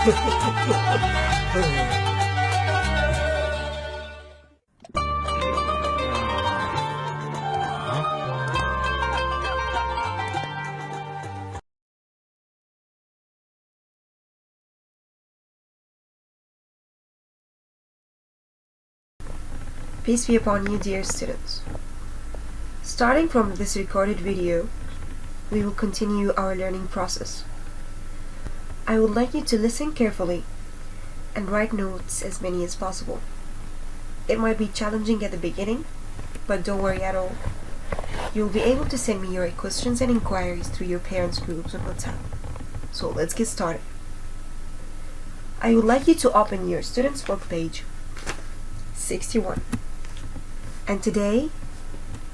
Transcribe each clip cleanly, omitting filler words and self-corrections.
Peace be upon you, dear students. Starting from this recorded video, we will continue our learning process. I would like you to listen carefully and write notes as many as possible. It might be challenging at the beginning, but don't worry at all. You'll be able to send me your questions and inquiries through your parents' groups on WhatsApp. So let's get started. I would like you to open your student's book page 61. And today,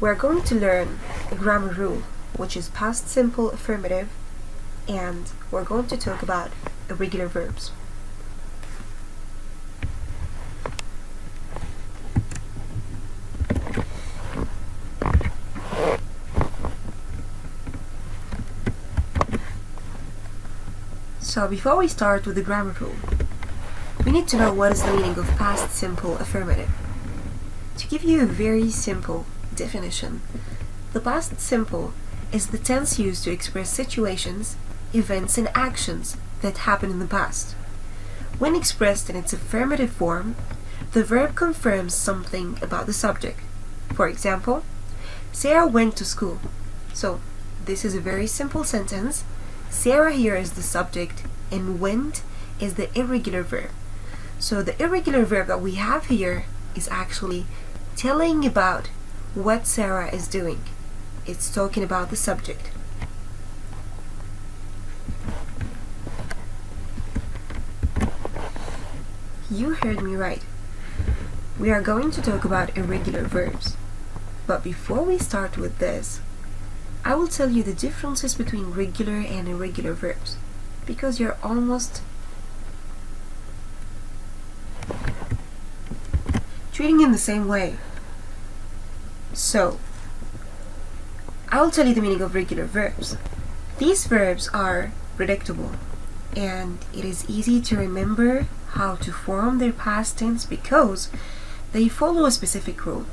we're going to learn a grammar rule, which is past simple affirmative, and we're going to talk about irregular verbs. So before we start with the grammar rule, we need to know what is the meaning of past simple affirmative. To give you a very simple definition, the past simple is the tense used to express situations, events, and actions that happened in the past. When expressed in its affirmative form, the verb confirms something about the subject. For example, Sarah went to school. So, this is a very simple sentence. Sarah here is the subject and went is the irregular verb. So the irregular verb that we have here is actually telling about what Sarah is doing. It's talking about the subject. You heard me right. We are going to talk about irregular verbs. But before we start with this, I will tell you the differences between regular and irregular verbs, because you're almost treating in the same way. So, I'll tell you the meaning of regular verbs. These verbs are predictable, and it is easy to remember how to form their past tense because they follow a specific rule.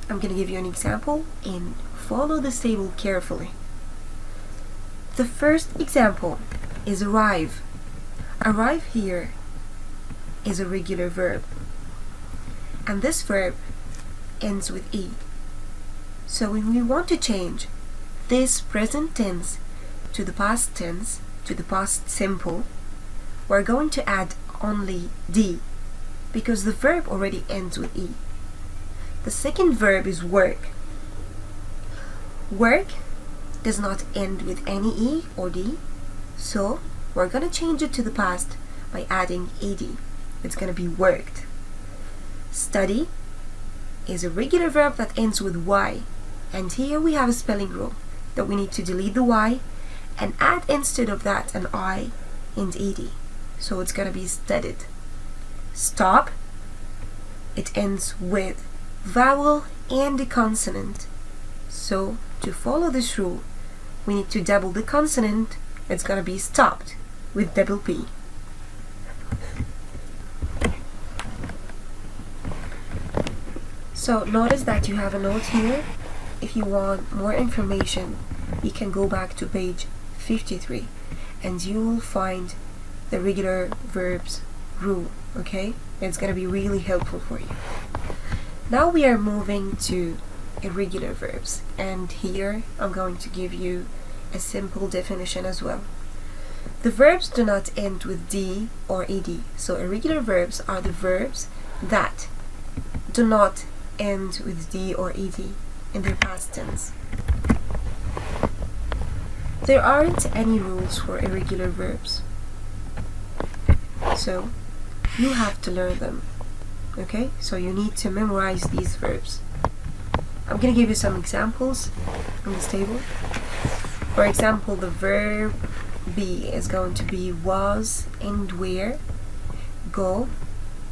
I'm going to give you an example and follow this table carefully. The first example is arrive. Arrive here is a regular verb, and this verb ends with E. So when we want to change this present tense to the past tense, to the past simple, we're going to add only D because the verb already ends with E. The second verb is work. Work does not end with any E or D, so we're going to change it to the past by adding ed. It's going to be worked. Study is a regular verb that ends with Y, and here we have a spelling rule that we need to delete the Y and add instead of that an I and ed. So it's going to be studied. Stop, it ends with vowel and a consonant. So to follow this rule, we need to double the consonant. It's going to be stopped with double P. So notice that you have a note here. If you want more information, you can go back to page 53 and you will find the regular verbs rule, okay? It's going to be really helpful for you. Now we are moving to irregular verbs, and here I'm going to give you a simple definition as well. The verbs do not end with D or ed. So irregular verbs are the verbs that do not end with D or ed in their past tense. There aren't any rules for irregular verbs, so you have to learn them. Okay, so you need to memorize these verbs. I'm going to give you some examples from this table. For example, the verb be is going to be was and where. Go,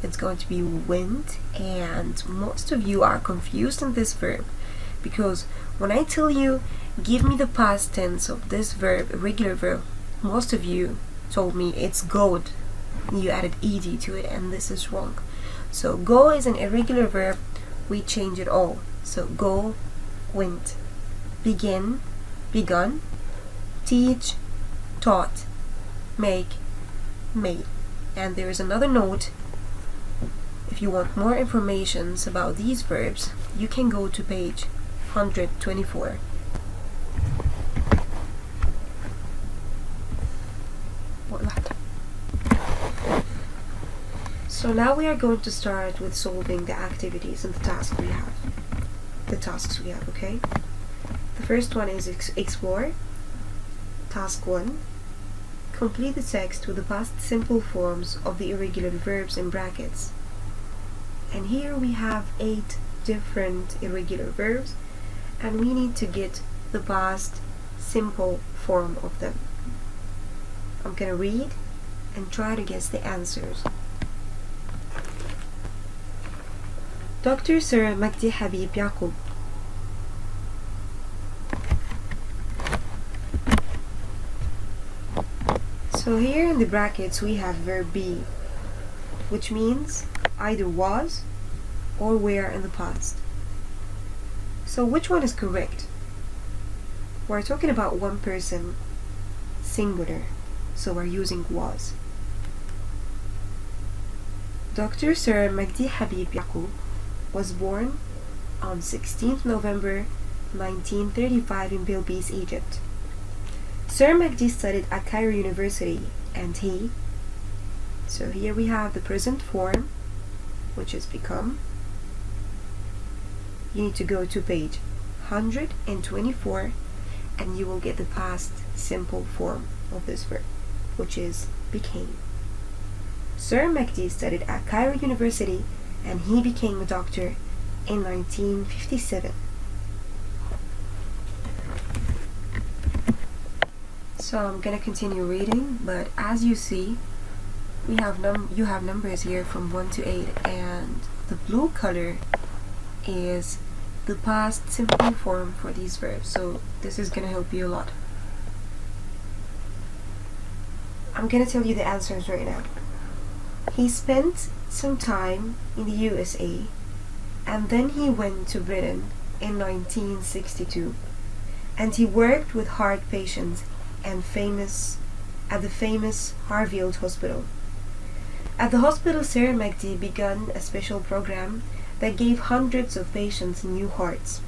it's going to be went, and most of you are confused in this verb because when I tell you give me the past tense of this verb, irregular verb, most of you told me it's goed. you added ed to it, and this is wrong. So go is an irregular verb. We change it all. So go, went. Begin, begun. Teach, taught. Make, made. And there is another note. If you want more information about these verbs, you can go to page 124. So now we are going to start with solving the activities and the tasks we have. Okay? The first one is explore. Task 1. Complete the text with the past simple forms of the irregular verbs in brackets. And here we have 8 different irregular verbs, and we need to get the past simple form of them. I'm gonna read and try to guess the answers. Dr. Sir Magdi Habib Yaqub. So here in the brackets we have verb be, which means either was or were in the past. So which one is correct? We're talking about one person, singular, so we're using was. Dr. Sir Magdi Habib Yaqub was born on 16th November 1935 in Bilbis, Egypt. Sir Magdi studied at Cairo University, and he. So here we have the present form, which is become. You need to go to page 124 and you will get the past simple form of this verb, which is became. Sir Magdi studied at Cairo University and he became a doctor in 1957. So I'm gonna continue reading, but as you see, you have numbers here from 1 to 8, and the blue color is the past simple form for these verbs. So this is gonna help you a lot. I'm gonna tell you the answers right now. He spent some time in the USA, and then he went to Britain in 1962, and he worked with heart patients and at the famous Harfield Hospital. At the hospital, Sir Magdi began a special program that gave hundreds of patients new hearts.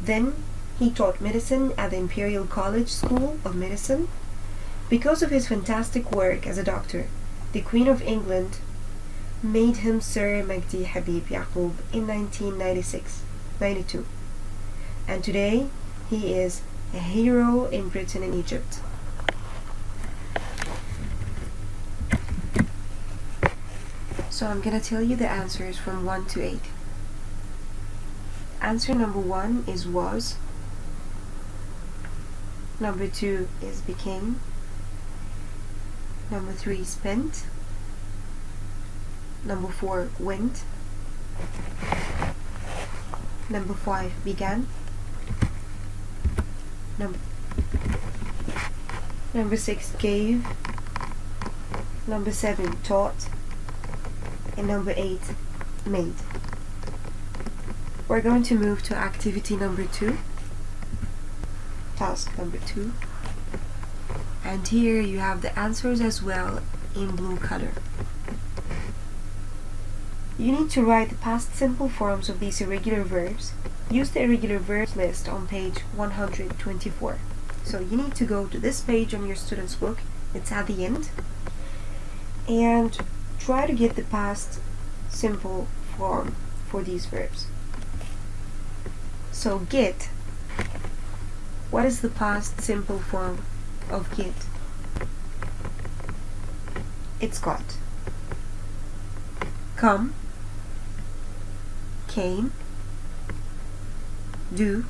Then he taught medicine at the Imperial College School of Medicine. Because of his fantastic work as a doctor, the Queen of England made him Sir Magdi Habib Yaqub in 1992. And today he is a hero in Britain and Egypt. So I'm gonna tell you the answers from 1 to 8. Answer number 1 is was. Number 2 is became. Number 3 spent. Number 4 went. Number 5 began. Number 6 gave. Number 7 taught. And number 8 made. We're going to move to activity number 2. Task number 2. And here you have the answers as well in blue color. You need to write the past simple forms of these irregular verbs. Use the irregular verbs list on page 124. So you need to go to this page on your student's book. It's at the end. And try to get the past simple form for these verbs. So get. What is the past simple form of get? It's got. Come. Came. Do.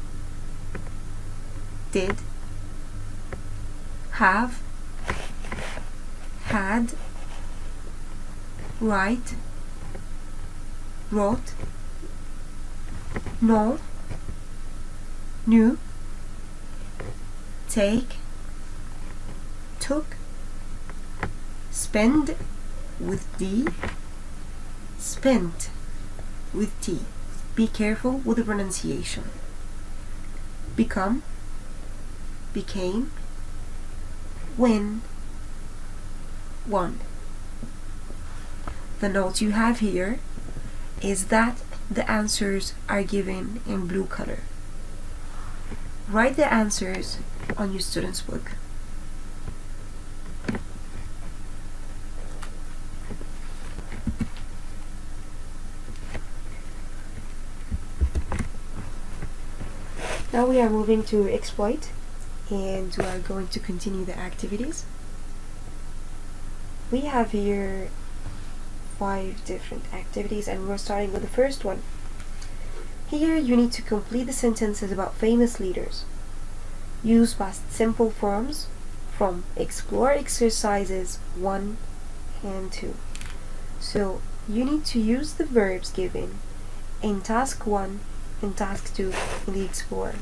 Did. Have. Had. Write. Wrote. Know. Knew. Take. Took. Spend. with D, spent with T. Be careful with the pronunciation. Become, became, win, won. The note you have here is that the answers are given in blue color. Write the answers on your student's book. Now we are moving to exploit, and we are going to continue the activities. We have here 5 different activities, and we're starting with the first one. Here you need to complete the sentences about famous leaders. Use past simple forms from Explore exercises 1 and 2. So you need to use the verbs given in task 1 and task 2 in the Explore.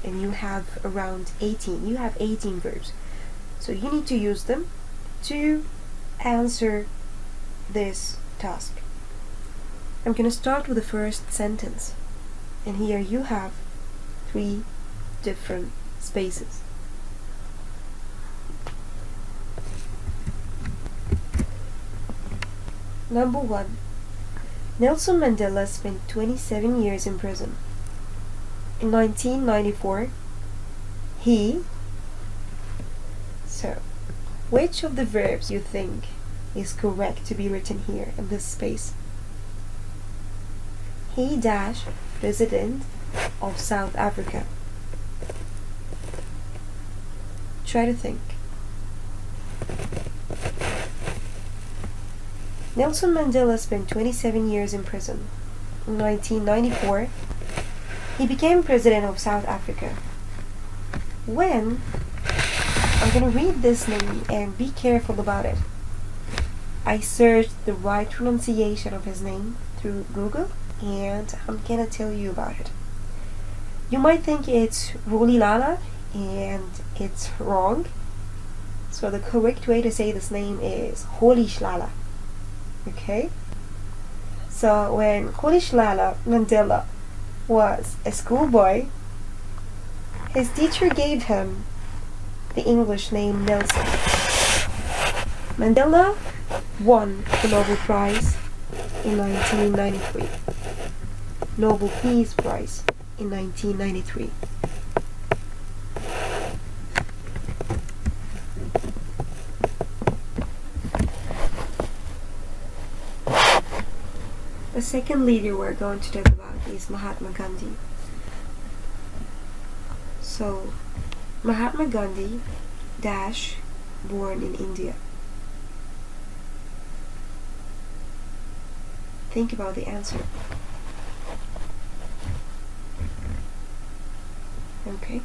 And you have around 18. You have 18 verbs. So you need to use them to answer this task. I'm going to start with the first sentence. And here you have 3 different spaces. Number 1. Nelson Mandela spent 27 years in prison. In 1994, So, which of the verbs you think is correct to be written here in this space? He dash president of South Africa. Try to think. Nelson Mandela spent 27 years in prison. In 1994, he became president of South Africa. When? I'm going to read this name and be careful about it. I searched the right pronunciation of his name through Google, and I'm going to tell you about it. You might think it's Rulilala, and it's wrong. So the correct way to say this name is Rolihlahla. Okay? So when Rolihlahla Mandela was a schoolboy, his teacher gave him the English name Nelson. Mandela won the Nobel Prize in 1993. Nobel Peace Prize in 1993. The second leader we're going to talk about is Mahatma Gandhi. So, Mahatma Gandhi dash born in India. Think about the answer. Okay.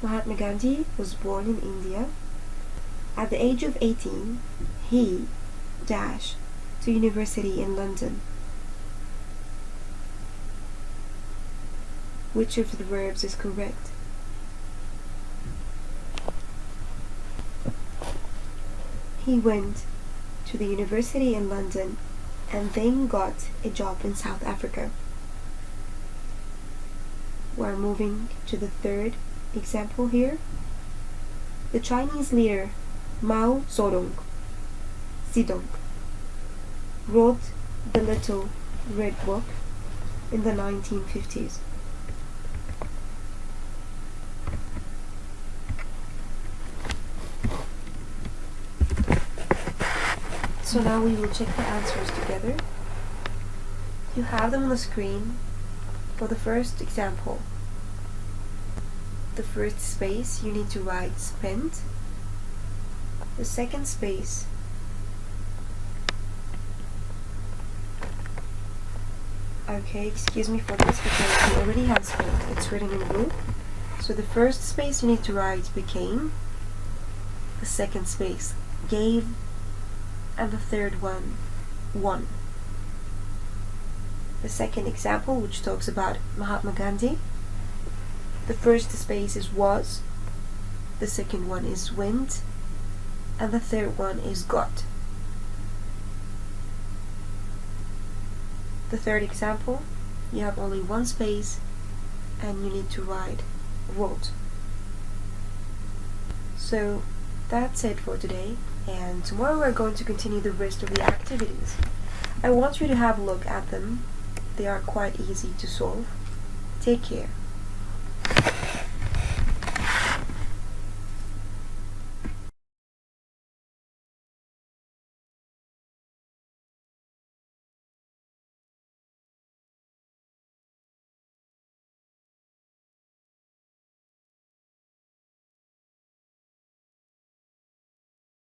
Mahatma Gandhi was born in India. At the age of 18, he dash to university in London. Which of the verbs is correct? He went to the university in London and then got a job in South Africa. We're moving to the third example here. The Chinese leader Mao Zedong wrote the Little Red Book in the 1950s. So now we will check the answers together. You have them on the screen. For the first example, the first space you need to write spent. The second space, okay, excuse me for this because we already have spent. It's written in blue. So the first space you need to write became. The second space, gave. And the third one, won. The second example, which talks about Mahatma Gandhi, the first space is was, the second one is went, and the third one is got. The third example, you have only one space and you need to write wrote. So that's it for today, and tomorrow we're going to continue the rest of the activities. I want you to have a look at them. They are quite easy to solve. Take care.